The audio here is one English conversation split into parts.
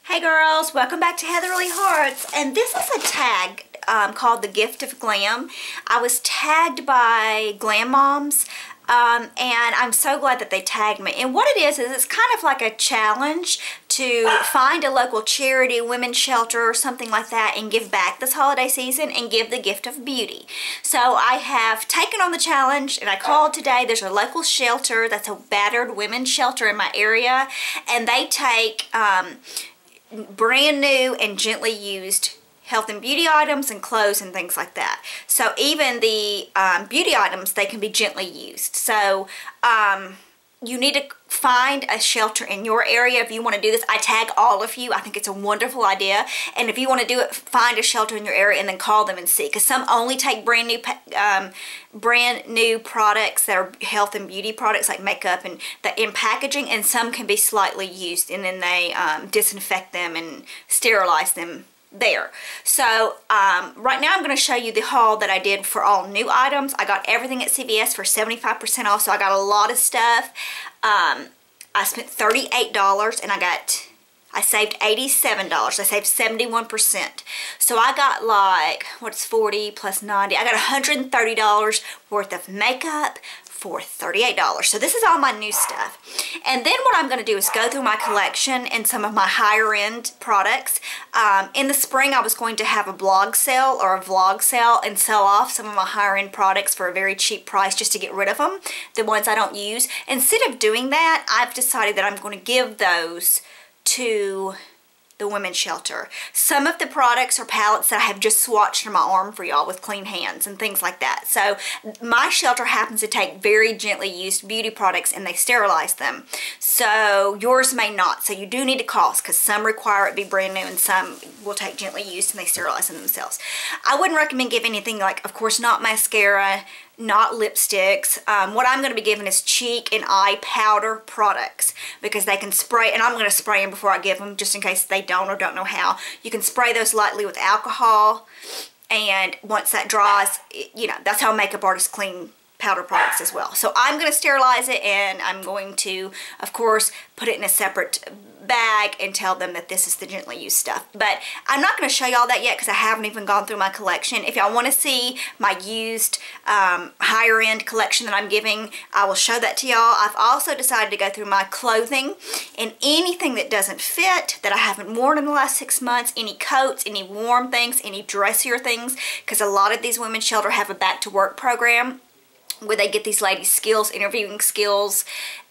Hey girls, welcome back to Heatherly Hearts, and this is a tag called The Gift of Glam. I was tagged by Glam Moms, and I'm so glad that they tagged me. And what it is it's kind of like a challenge to find a local charity, women's shelter, or something like that, and give back this holiday season and give the gift of beauty. So I have taken on the challenge, and I called today. There's a local shelter that's a battered women's shelter in my area, and they take brand new and gently used health and beauty items and clothes and things like that. So even the beauty items, they can be gently used. So you need to find a shelter in your area if you want to do this. I tag all of you. I think it's a wonderful idea. And if you want to do it, find a shelter in your area and then call them and see. Because some only take brand new products that are health and beauty products like makeup and in packaging, and some can be slightly used, and then they disinfect them and sterilize them there. So right now I'm going to show you the haul that I did for all new items. I got everything at CVS for 75% off, so I got a lot of stuff. I spent $38 and I saved $87. I saved 71%. So I got like, what's 40 plus 90? I got $130 worth of makeup for $38. So this is all my new stuff. And then what I'm going to do is go through my collection and some of my higher end products. In the spring I was going to have a blog sale or a vlog sale and sell off some of my higher end products for a very cheap price just to get rid of them, the ones I don't use. Instead of doing that, I've decided that I'm going to give those to the women's shelter. Some of the products are palettes that I have just swatched on my arm for y'all with clean hands and things like that. So my shelter happens to take very gently used beauty products and they sterilize them. So yours may not. So you do need to cost, because some require it be brand new and some will take gently used and they sterilize them themselves. I wouldn't recommend giving anything like, of course, not mascara, not lipsticks. What I'm going to be giving is cheek and eye powder products, because they can spray, and I'm going to spray them before I give them just in case they don't or don't know how. You can spray those lightly with alcohol, and once that dries, you know, that's how makeup artists clean powder products as well. So I'm going to sterilize it, and I'm going to, of course, put it in a separate bag and tell them that this is the gently used stuff. But I'm not going to show y'all that yet because I haven't even gone through my collection. If y'all want to see my used higher end collection that I'm giving, I will show that to y'all. I've also decided to go through my clothing and anything that doesn't fit, that I haven't worn in the last 6 months, any coats, any warm things, any dressier things, because a lot of these women's shelter have a back to work program where they get these ladies skills, interviewing skills,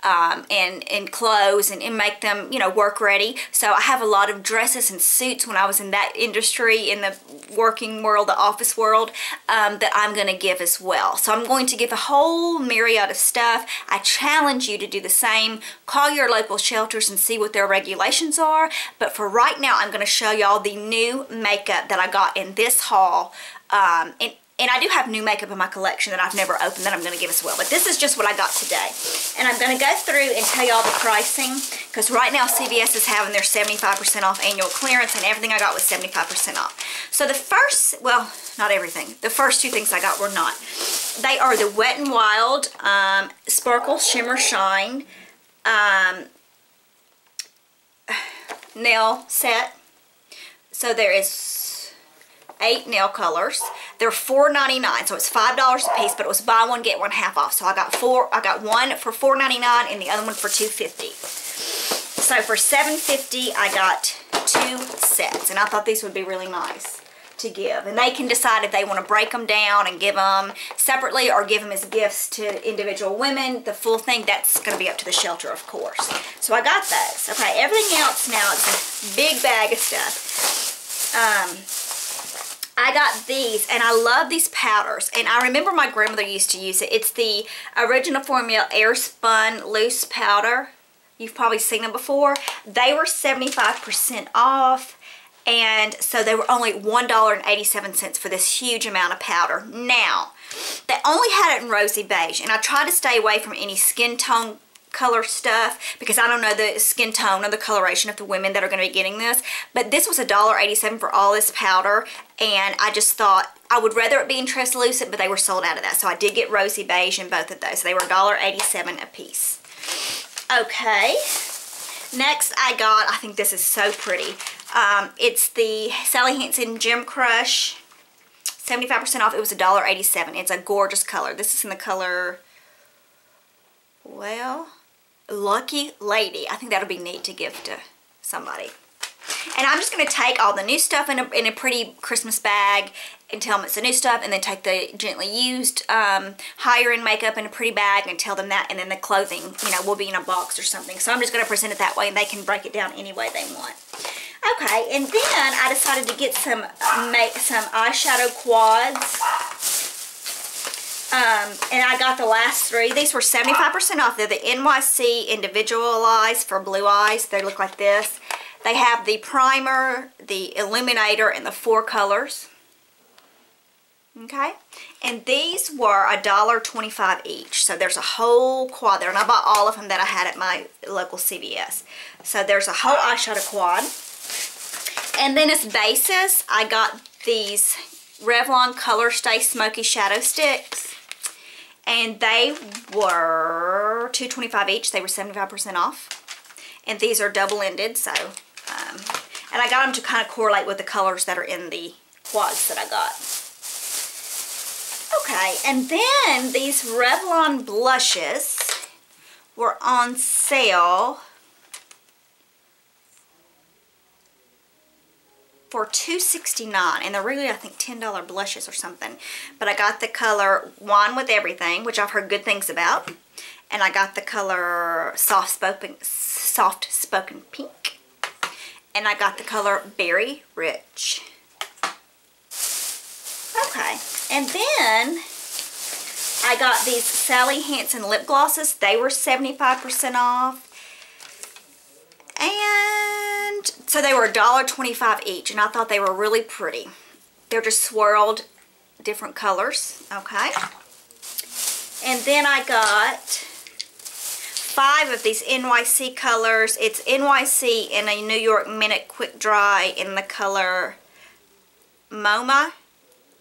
and clothes, and make them, you know, work ready. So I have a lot of dresses and suits when I was in that industry, in the working world, the office world, that I'm going to give as well. So I'm going to give a whole myriad of stuff. I challenge you to do the same. Call your local shelters and see what their regulations are. But for right now, I'm going to show y'all the new makeup that I got in this haul. And I do have new makeup in my collection that I've never opened that I'm going to give as well. But this is just what I got today. And I'm going to go through and tell y'all the pricing, because right now CVS is having their 75% off annual clearance, and everything I got was 75% off. So the first, well, not everything. The first two things I got were not. They are the Wet n Wild Sparkle Shimmer Shine nail set. So there is 8 nail colors. They're $4.99, so it's $5 a piece, but it was buy one get one half off. So I got one for $4.99 and the other one for $2.50. So for $7.50 I got 2 sets, and I thought these would be really nice to give. And they can decide if they want to break them down and give them separately or give them as gifts to individual women. The full thing, that's going to be up to the shelter, of course. So I got those. Okay, everything else now, it's a big bag of stuff. I got these, and I love these powders, and I remember my grandmother used to use it. It's the original formula Air Spun Loose Powder. You've probably seen them before. They were 75% off, and so they were only $1.87 for this huge amount of powder. Now, they only had it in rosy beige, and I try to stay away from any skin tone color stuff because I don't know the skin tone or the coloration of the women that are going to be getting this, but this was $1.87 for all this powder, and I just thought I would rather it be in translucent, but they were sold out of that, so I did get rosy beige in both of those. They were $1.87 a piece. Okay, Next I got, I think this is so pretty. It's the Sally Hansen Gem Crush. 75% off. It was $1.87. It's a gorgeous color. This is in the color, well, Lucky Lady. I think that'll be neat to give to somebody. And I'm just going to take all the new stuff in a pretty Christmas bag and tell them it's the new stuff, and then take the gently used higher end makeup in a pretty bag and tell them that, and then the clothing, you know, will be in a box or something. So I'm just going to present it that way, and they can break it down any way they want. Okay, and then I decided to get some eyeshadow quads. And I got the last three. These were 75% off. They're the NYC Individualized for blue eyes. They look like this. They have the primer, the illuminator, and the 4 colors. Okay, and these were $1.25 each. So there's a whole quad there, and I bought all of them that I had at my local CVS. So there's a whole eyeshadow quad. And then as bases, I got these Revlon Color Stay Smoky Shadow Sticks. And they were $2.25 each. They were 75% off. And these are double-ended, so... and I got them to kind of correlate with the colors that are in the quads that I got. Okay, and then these Revlon blushes were on sale for $2.69, and they're really, I think, $10 blushes or something. But I got the color Wine with Everything, which I've heard good things about, and I got the color Soft Spoken Pink, and I got the color Berry Rich. Okay, and then I got these Sally Hansen lip glosses. They were 75% off. And so they were $1.25 each, and I thought they were really pretty. They're just swirled different colors, okay? And then I got 5 of these NYC colors. It's NYC in a New York Minute Quick Dry in the color MoMA,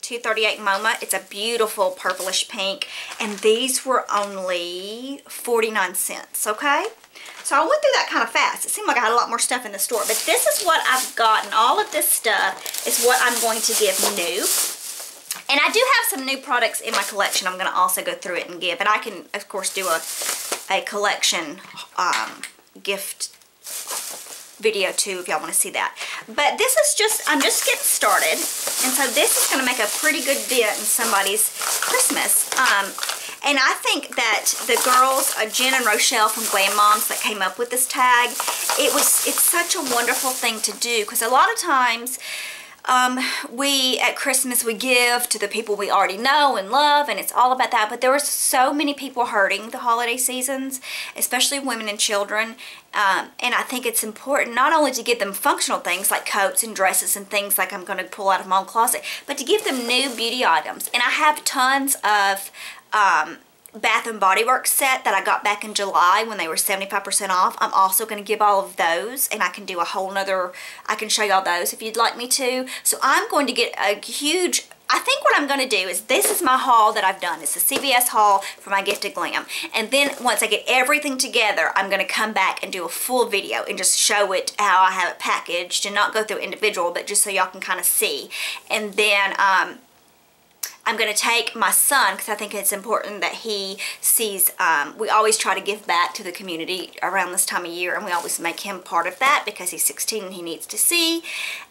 238 MoMA. It's a beautiful purplish pink, and these were only 49 cents, okay? So I went through that kind of fast. It seemed like I had a lot more stuff in the store, but this is what I've gotten. All of this stuff is what I'm going to give new. And I do have some new products in my collection. I'm going to also go through it and give. And I can, of course, do a collection gift video too if y'all want to see that. But this is just, I'm just getting started. And so this is going to make a pretty good dent in somebody's Christmas. And I think that the girls, Jen and Rochelle from Glam Moms that came up with this tag, it's such a wonderful thing to do, because a lot of times we at Christmas we give to the people we already know and love, and it's all about that. But there were so many people hurting the holiday seasons, especially women and children. And I think it's important not only to give them functional things like coats and dresses and things like I'm going to pull out of my own closet, but to give them new beauty items. And I have tons of Bath and Body Works set that I got back in July when they were 75% off. I'm also going to give all of those, and I can do a whole nother, I can show y'all those if you'd like me to. So I'm going to get a huge, I think what I'm going to do is, this is my haul that I've done. It's a CVS haul for my gift to Glam. And then once I get everything together, I'm going to come back and do a full video and just show it how I have it packaged, and not go through individual, but just so y'all can kind of see. And then I'm going to take my son, because I think it's important that he sees, we always try to give back to the community around this time of year, and we always make him part of that because he's 16 and he needs to see.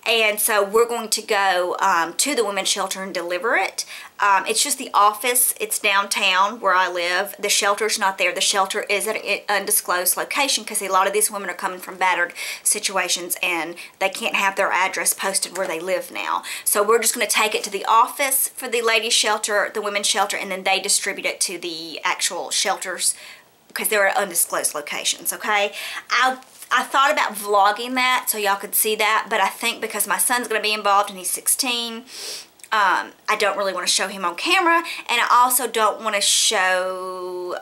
And so we're going to go to the women's shelter and deliver it. It's just the office. It's downtown where I live. The shelter's not there. The shelter is at an undisclosed location because a lot of these women are coming from battered situations and they can't have their address posted where they live now. So we're just going to take it to the office for the ladies' shelter, the women's shelter, and then they distribute it to the actual shelters because they're at undisclosed locations, okay? I thought about vlogging that so y'all could see that, but I think because my son's going to be involved and he's 16, I don't really want to show him on camera, and I also don't want to show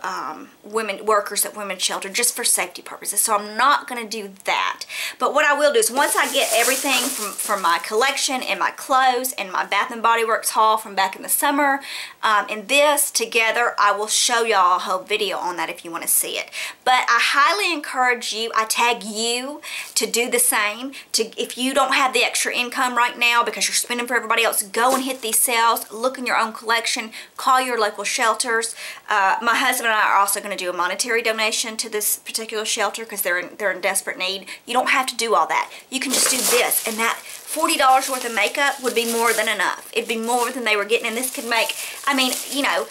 women workers at women's shelter just for safety purposes, so I'm not going to do that. But what I will do is once I get everything from my collection and my clothes and my Bath and Body Works haul from back in the summer and this together, I will show y'all a whole video on that if you want to see it. But I highly encourage you, I tag you to do the same. If you don't have the extra income right now because you're spending for everybody else, go and hit these sales, look in your own collection, call your local shelters. My husband and I are also going to do a monetary donation to this particular shelter because they're in desperate need. You don't have to do all that. You can just do this, and that $40 worth of makeup would be more than enough. It'd be more than they were getting, and this could make, I mean, you know,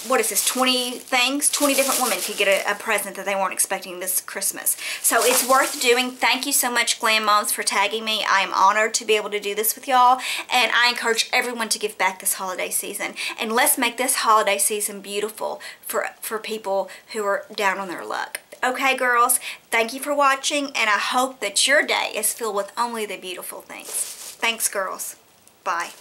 what is this, 20 things? 20 different women could get a present that they weren't expecting this Christmas. So it's worth doing. Thank you so much, Glam Moms, for tagging me. I am honored to be able to do this with y'all, and I encourage everyone to give back this holiday season. And let's make this holiday season beautiful for people who are down on their luck. Okay, girls, thank you for watching, and I hope that your day is filled with only the beautiful things. Thanks, girls. Bye.